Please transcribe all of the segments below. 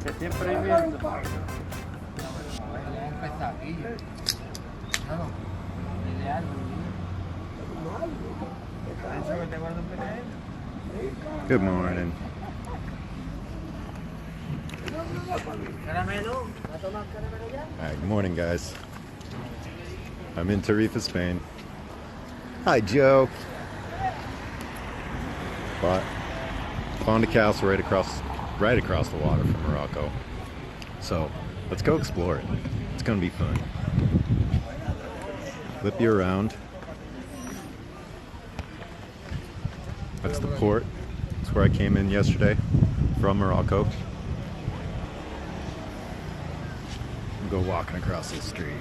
Que siempre hay viento. Good morning. Alright, good morning, guys. I'm in Tarifa, Spain. Hi, Joe. But found a castle right across the water from Morocco. So let's go explore it. It's gonna be fun. Flip you around. That's the port. That's where I came in yesterday from Morocco. Go walking across the street.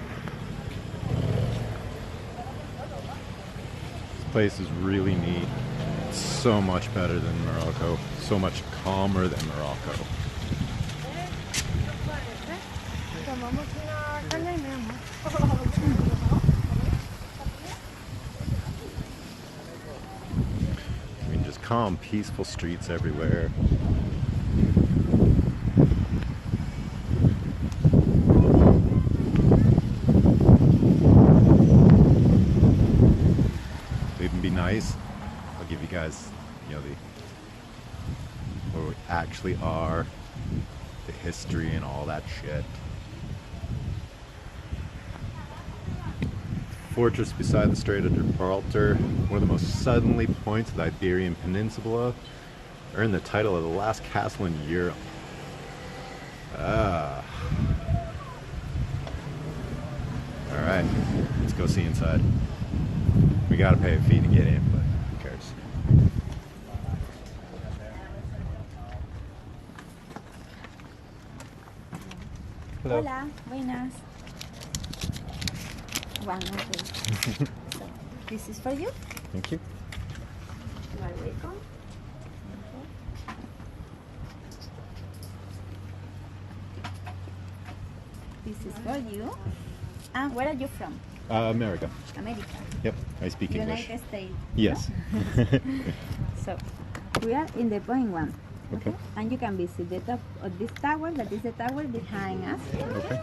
This place is really neat. It's so much better than Morocco. So much calmer than Morocco. I mean, just calm, peaceful streets everywhere. Be nice. I'll give you guys, you know, where we actually are, the history and all that shit. Fortress beside the Strait of Gibraltar, one of the most southerly points of the Iberian Peninsula, earned the title of the last castle in Europe. Alright, let's go see inside. We gotta pay a fee to get in, but who cares? Hello. Hola, buenas. One, okay. So, this is for you. Thank you. You are welcome. This is for you. And where are you from? America. America. Yep, I speak English. United States. Yes. So, we are in the point one. Okay. And you can visit the top of this tower, that is the tower behind us. Okay.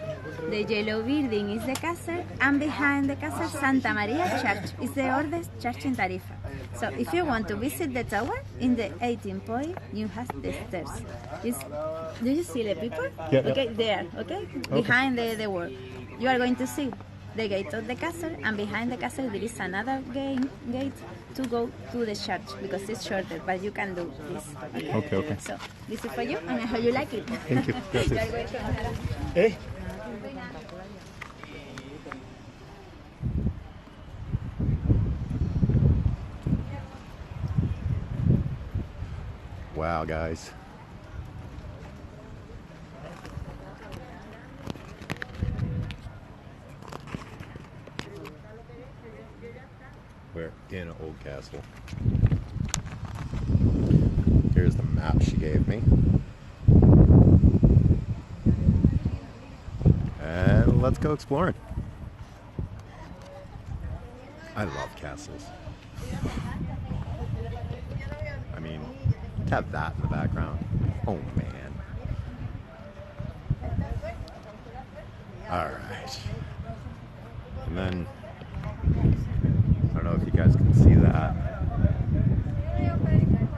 The yellow building is the castle, and behind the castle, Santa Maria Church is the oldest church in Tarifa. So if you want to visit the tower, in the 18th point, you have the stairs. Do you see the people? Yeah, okay, yeah. there, okay? Behind the wall. You are going to see the gate of the castle, and behind the castle there is another gate to go to the church, because it's shorter, but you can do this. Okay, okay. So this is for you, and I hope you like it. Thank you. Gracias. You are welcome. Hey. Wow, guys. We're in an old castle. Here's the map she gave me. And let's go exploring. I love castles. I mean, to have that in the background. Oh man. Alright. And then, I don't know if you guys can see that.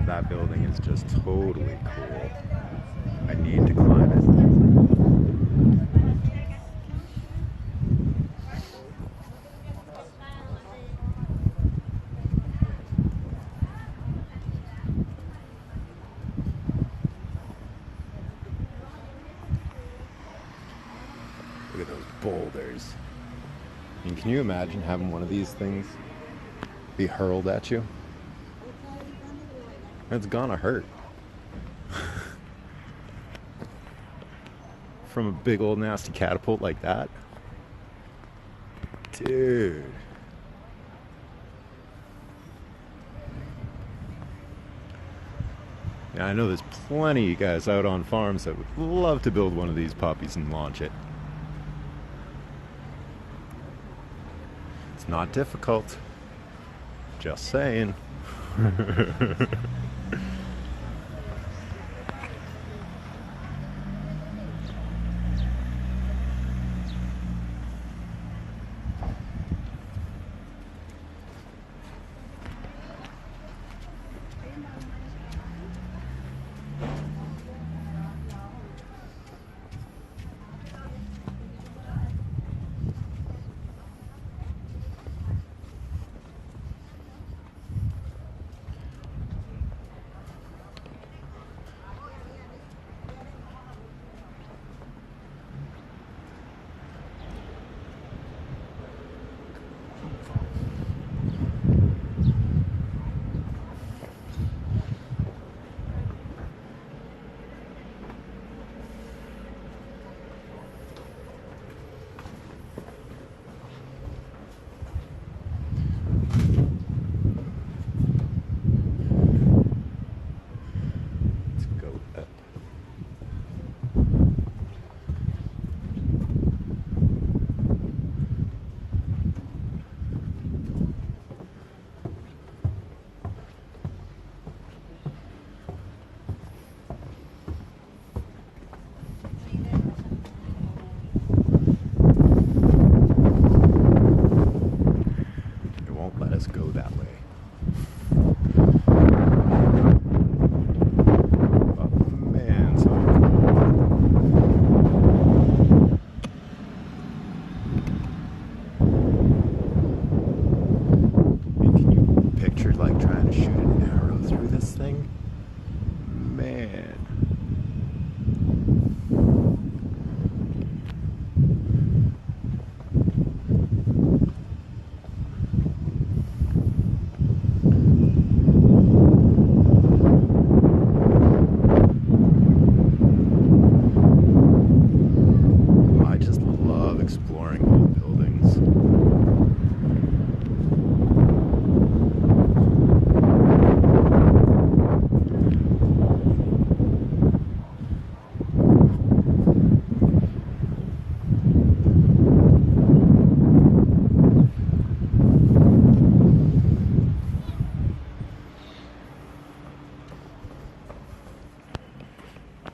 That building is just totally cool. I need to climb it. Look at those boulders. I mean, can you imagine having one of these things be hurled at you? It's gonna hurt. From a big old nasty catapult like that. Dude. Yeah, I know there's plenty of you guys out on farms that would love to build one of these puppies and launch it. It's not difficult. Just saying.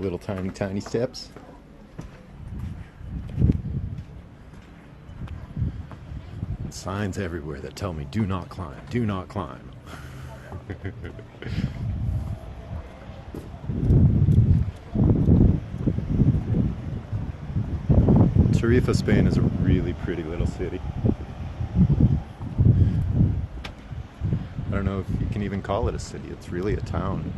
Little tiny, tiny steps. Signs everywhere that tell me do not climb, do not climb. Tarifa, Spain is a really pretty little city. I don't know if you can even call it a city, it's really a town.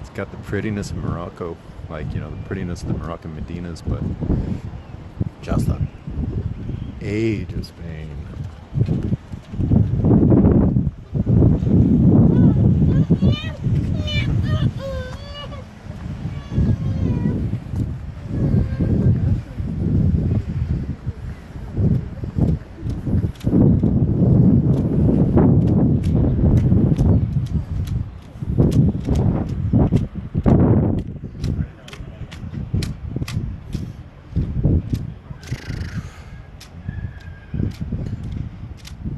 It's got the prettiness of Morocco, like, you know, the prettiness of the Moroccan Medinas, but just the age of Spain.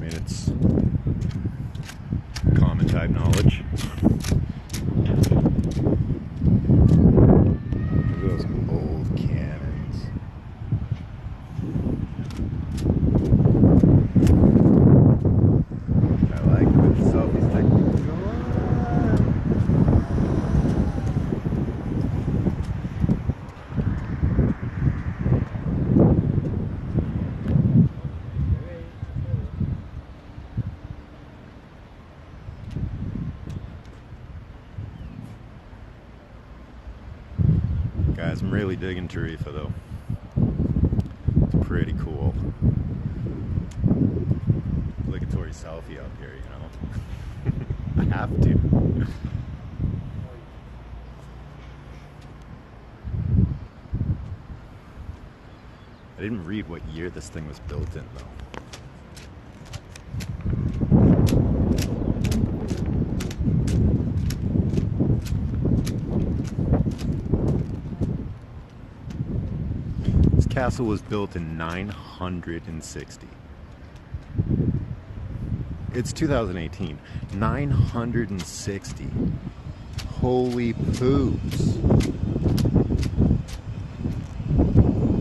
It's common type knowledge. Look at those old cannons. I like it with the selfie stick. Guys, I'm really digging Tarifa though. It's pretty cool. Obligatory selfie out here, you know. I have to. I didn't read what year this thing was built in though. This castle was built in 960. It's 2018. 960. Holy poops.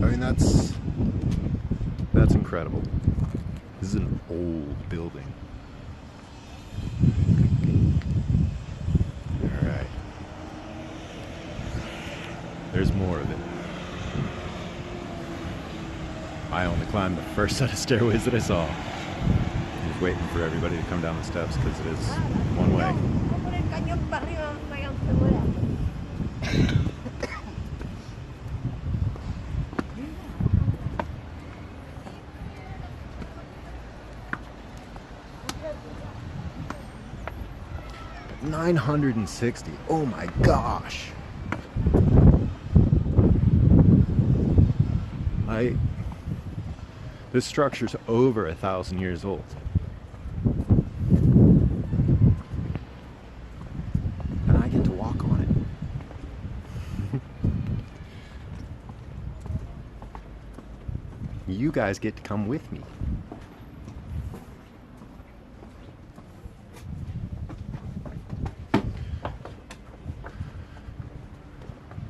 I mean, that's incredible. This is an old building. Alright. There's more of it. I only climbed the first set of stairways that I saw. I'm just waiting for everybody to come down the steps because it is one way. 960. Oh my gosh. This structure's over 1,000 years old. And I get to walk on it. You guys get to come with me.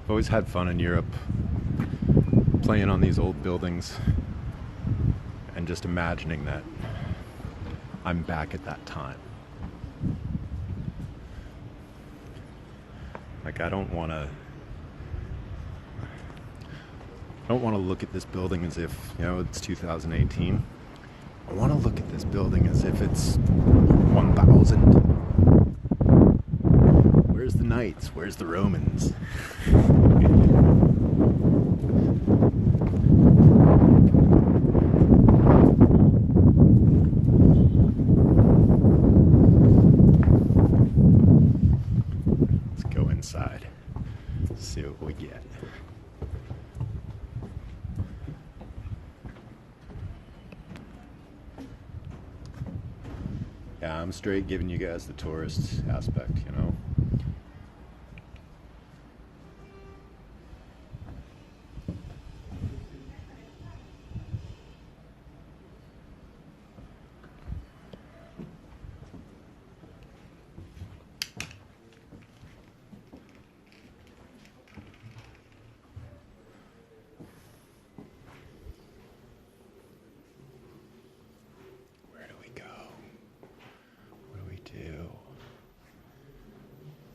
I've always had fun in Europe, playing on these old buildings and just imagining that I'm back at that time. Like, I don't want to look at this building as if, you know, it's 2018. I want to look at this building as if it's 1000. Where's the knights? Where's the Romans? Let's go inside. See what we get. Yeah, I'm straight giving you guys the tourist aspect, you know.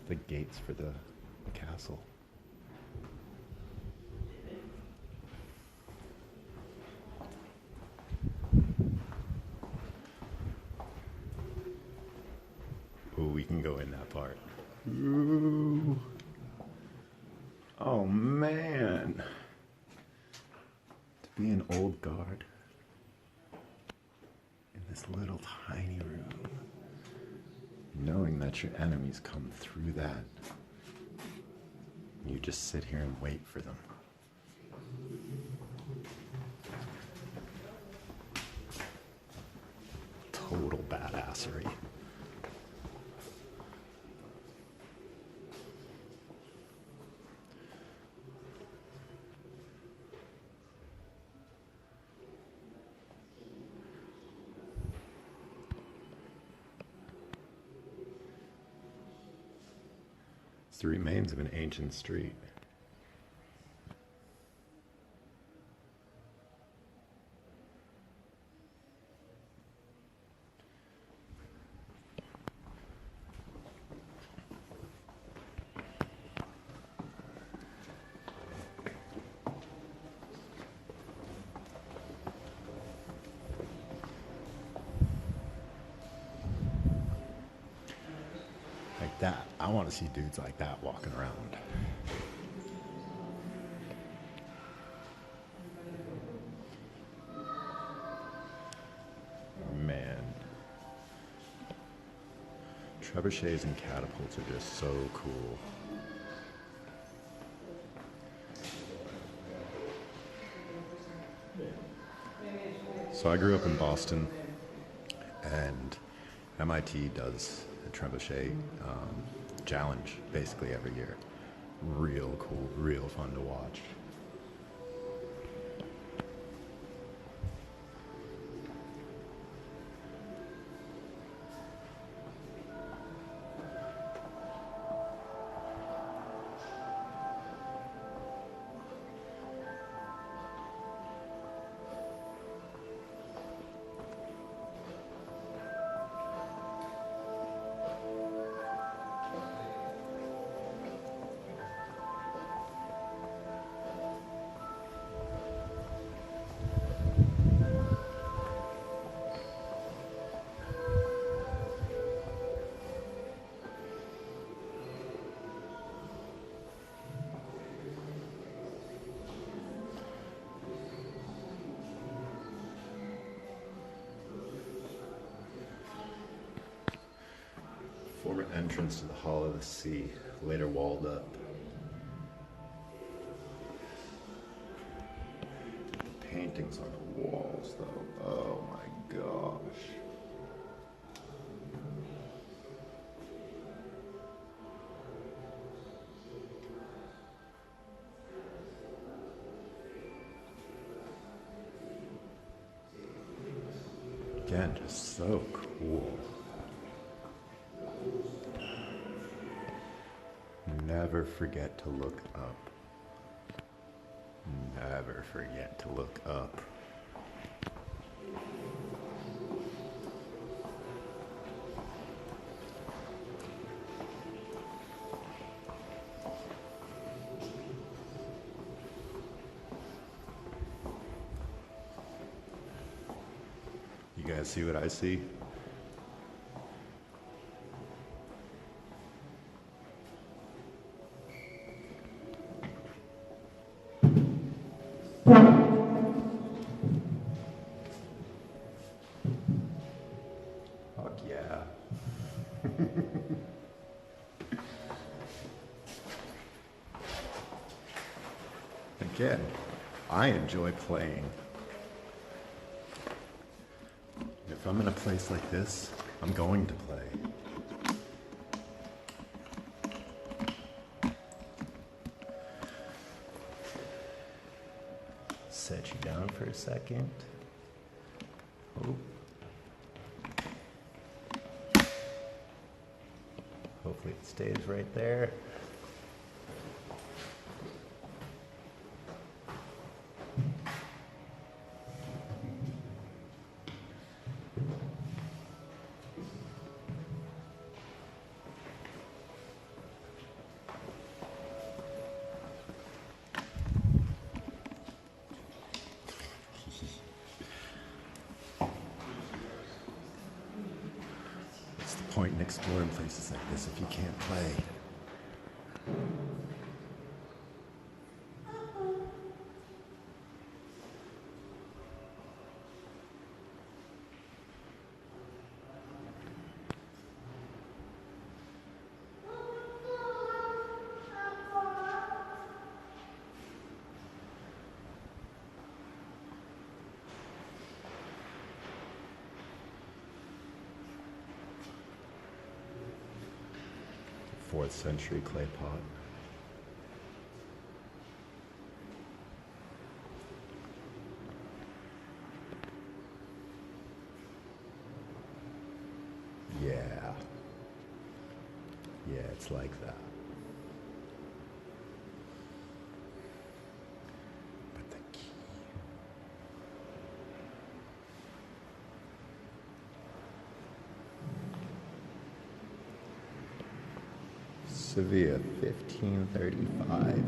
the gates for the castle. Oh, we can go in that part. Ooh. Oh man. To be an old guard in this little tiny room, knowing that your enemies come through that, you just sit here and wait for them. Total badassery. It's the remains of an ancient street. Like that. I want to see dudes like that walking around. Man. Trebuchets and catapults are just so cool. So I grew up in Boston, and MIT does a trebuchet challenge basically every year. Real cool, real fun to watch. Former entrance to the Hall of the Sea, later walled up. The paintings on the walls, though, oh my gosh. Again, just so cool. Never forget to look up. Never forget to look up. You guys see what I see? Fuck yeah. Again, I enjoy playing. If I'm in a place like this, I'm going to play. Set you down for a second. Oh. Hopefully it stays right there. in exploring places like this if you can't play? Fourth century clay pot. Yeah. Yeah, it's like that. But the key. Sevilla, 1535.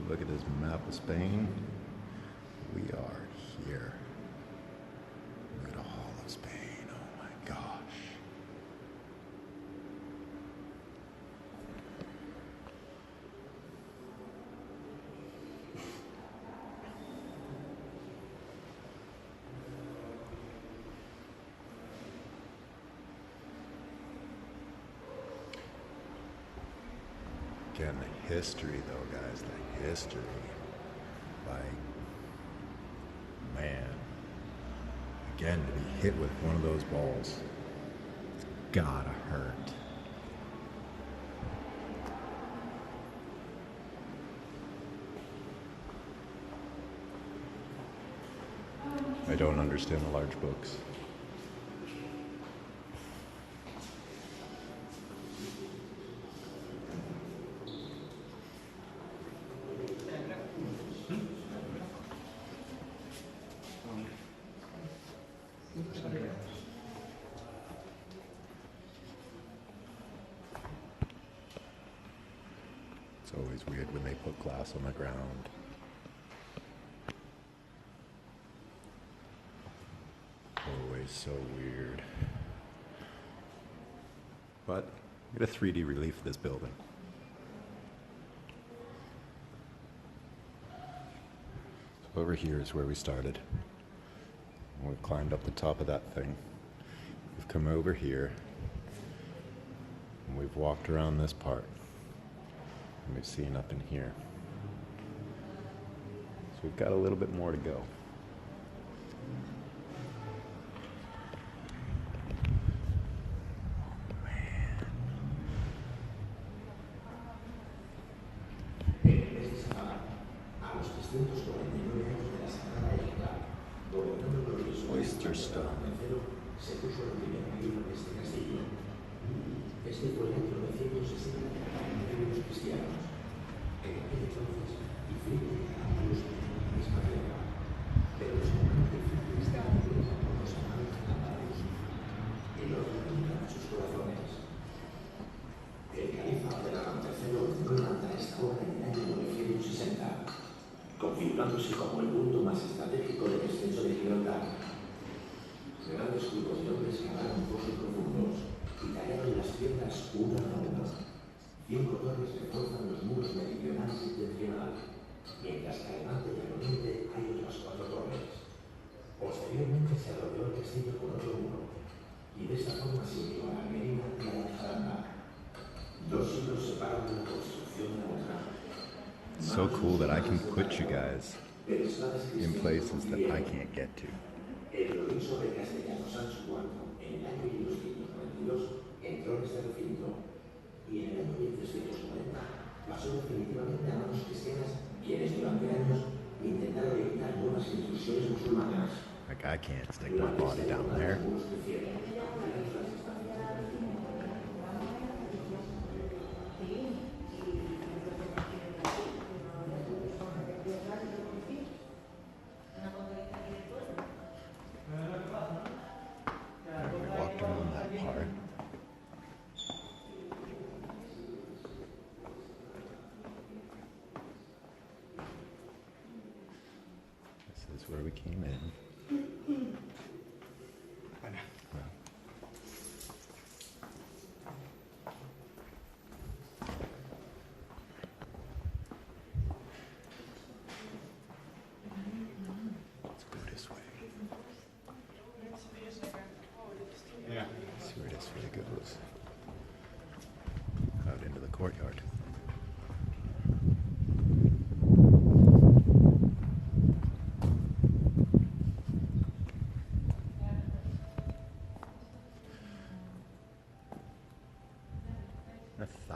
Look at this map of Spain. We are here. Look at all of Spain. Oh my gosh. Again, the history though, guys, the history. Like, man. Again, to be hit with one of those balls, it's gotta hurt. I don't understand the large books. It's always weird when they put glass on the ground. Always so weird. But get a 3D relief of this building. So over here is where we started. We've climbed up the top of that thing. We've come over here. And we've walked around this part. And we've seen up in here. So we've got a little bit more to go. Oyster stone. Se puso el primer libro de este castillo. Este fue el año 960 de los cristianos. En aquel entonces, y frente a ambos en la misma tierra. Pero descomunante frente estaba abierta por los amados amados. El odio inunda sus corazones. El califa Abdelrahman III ordenó levantar esta obra en el año 960, configurándose como el punto más estratégico del extenso de Gibraltar. Grandes grupos de hombres cavaron pozos profundos y tallaron las piedras una a una. 5 torres reforzan los muros meridional y septentrional, mientras que al norte y al oriente hay otras 4 torres. Posteriormente se rodeó el castillo con otro muro, y de esta forma se unió a la Almería y a la Jaranda. 2 siglos separan de la construcción de la otra. So cool that I can put you guys in places that I can't get to. El glorioso rey castellano Sancho IV, en el año 1292, entró en este recinto, y en el año 1340 pasó definitivamente a manos cristianas, quienes durante años intentaron evitar nuevas intrusiones musulmanas. Like, I can't stick my body down there. This is where we came in.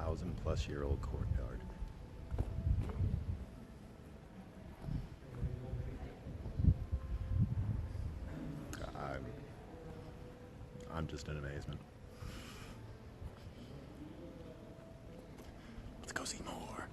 1,000-plus-year-old courtyard. I'm just in amazement. Let's go see more.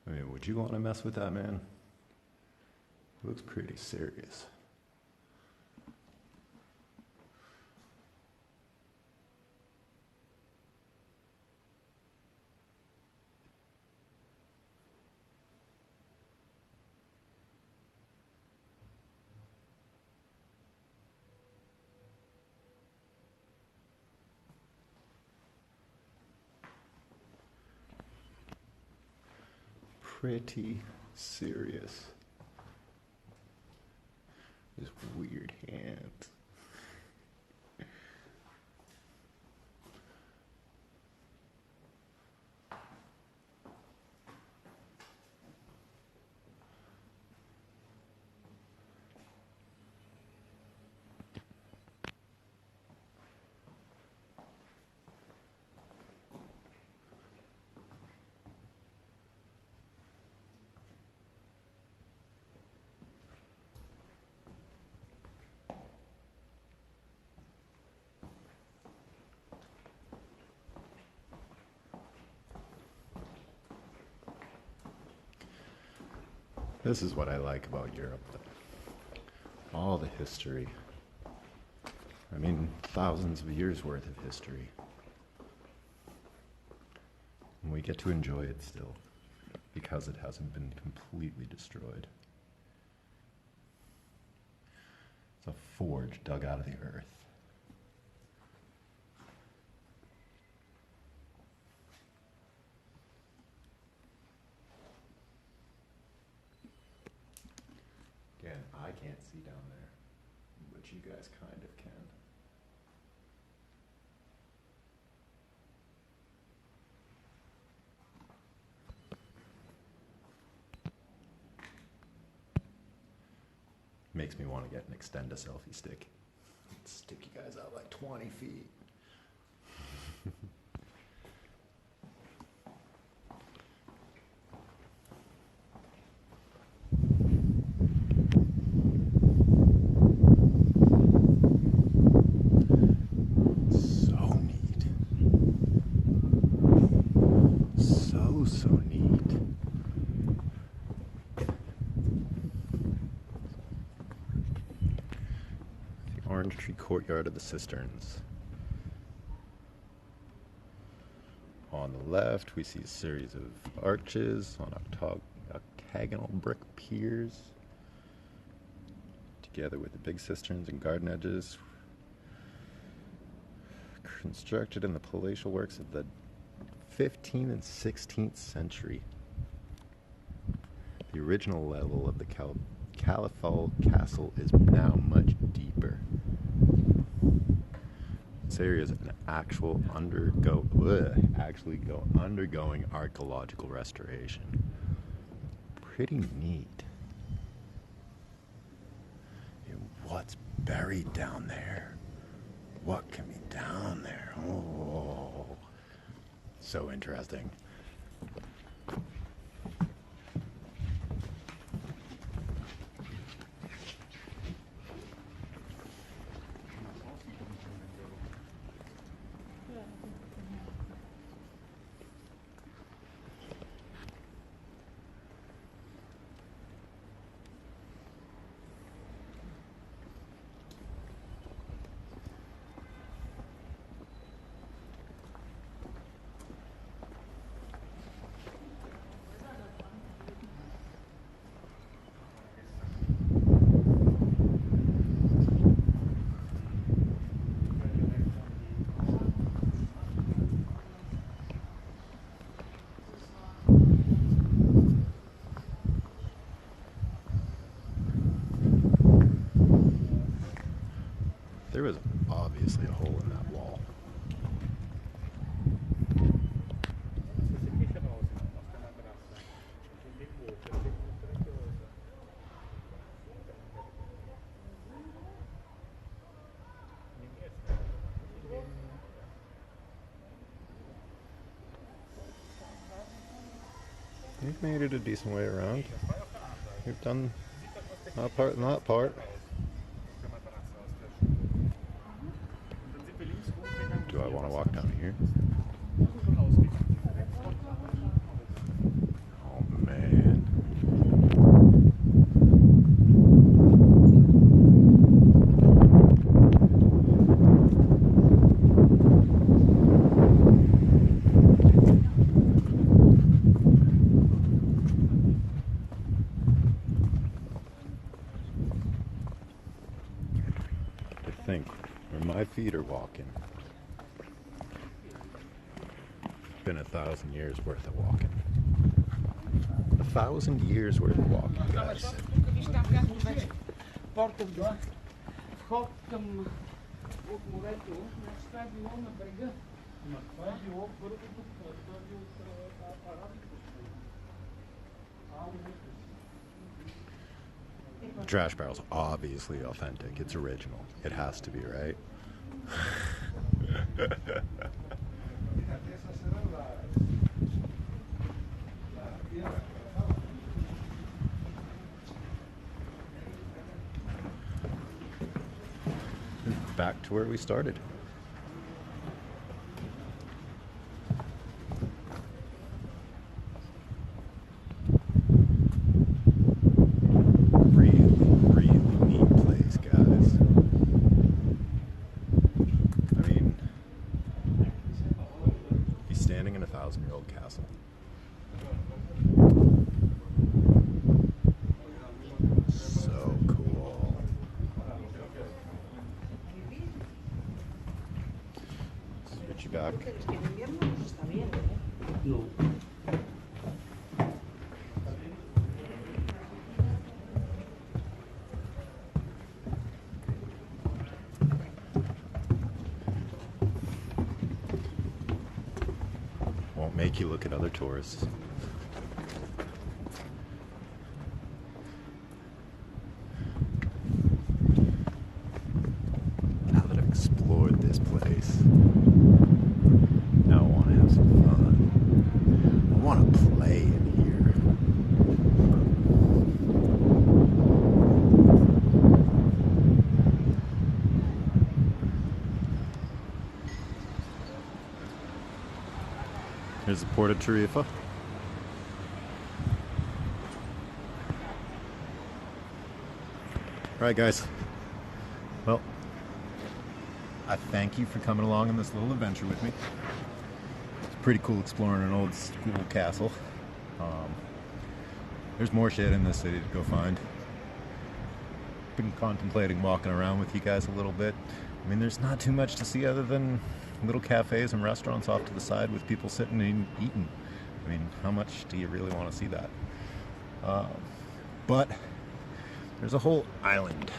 I mean, would you want to mess with that man? He looks pretty serious. Pretty serious. His weird hands. This is what I like about Europe. All the history. I mean, thousands of years worth of history. And we get to enjoy it still, because it hasn't been completely destroyed. It's a forge dug out of the earth. Again, I can't see down there, but you guys kind of can. Makes me want to get an extend a selfie stick. Stick you guys out like 20 feet. So neat. So neat. The Orange Tree Courtyard of the Cisterns. On the left, we see a series of arches on octagonal brick piers, together with the big cisterns and garden edges, constructed in the palatial works of the 15th and 16th century. The original level of the Caliphal Castle is now much deeper. This area is an undergoing archaeological restoration. Pretty neat. And what's buried down there? What can be down there? Oh, so interesting. There was obviously a hole in that wall. You've made it a decent way around. You've done that part and that part. Do I want to walk down here? Oh man. I think where my feet are walking, been 1,000 years worth of walking. 1,000 years worth of walking, guys. The trash barrel's obviously authentic. It's original. It has to be, right? Back to where we started. Really neat place, guys. I mean, he's standing in a 1,000-year-old castle. So cool. Switch you back. No. Won't make you look at other tourists. Now that I've explored this place, now I want to have some fun. I want to play in here. Here's the port of Tarifa. Alright guys, well, I thank you for coming along on this little adventure with me. It's pretty cool exploring an old school castle. There's more shit in this city to go find. Been contemplating walking around with you guys a little bit. I mean, there's not too much to see other than little cafes and restaurants off to the side with people sitting and eating. I mean, how much do you really want to see that? But there's a whole island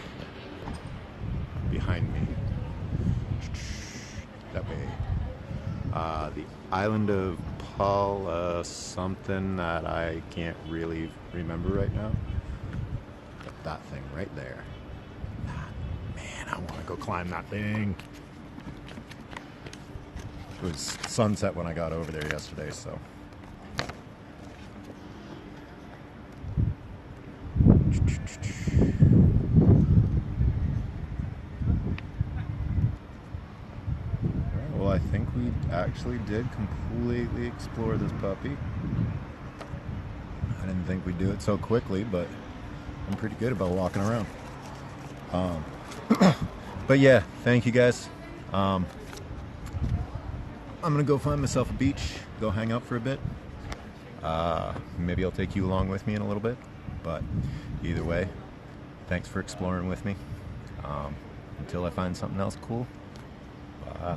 behind me. That way. The island of Paul something that I can't really remember right now. But that thing right there. Man, I want to go climb that thing. It was sunset when I got over there yesterday, so. Well, I think we actually did completely explore this puppy. I didn't think we'd do it so quickly, but I'm pretty good about walking around. But yeah, thank you guys. I'm gonna go find myself a beach, go hang out for a bit. Maybe I'll take you along with me in a little bit, but either way, thanks for exploring with me. Until I find something else cool, bye.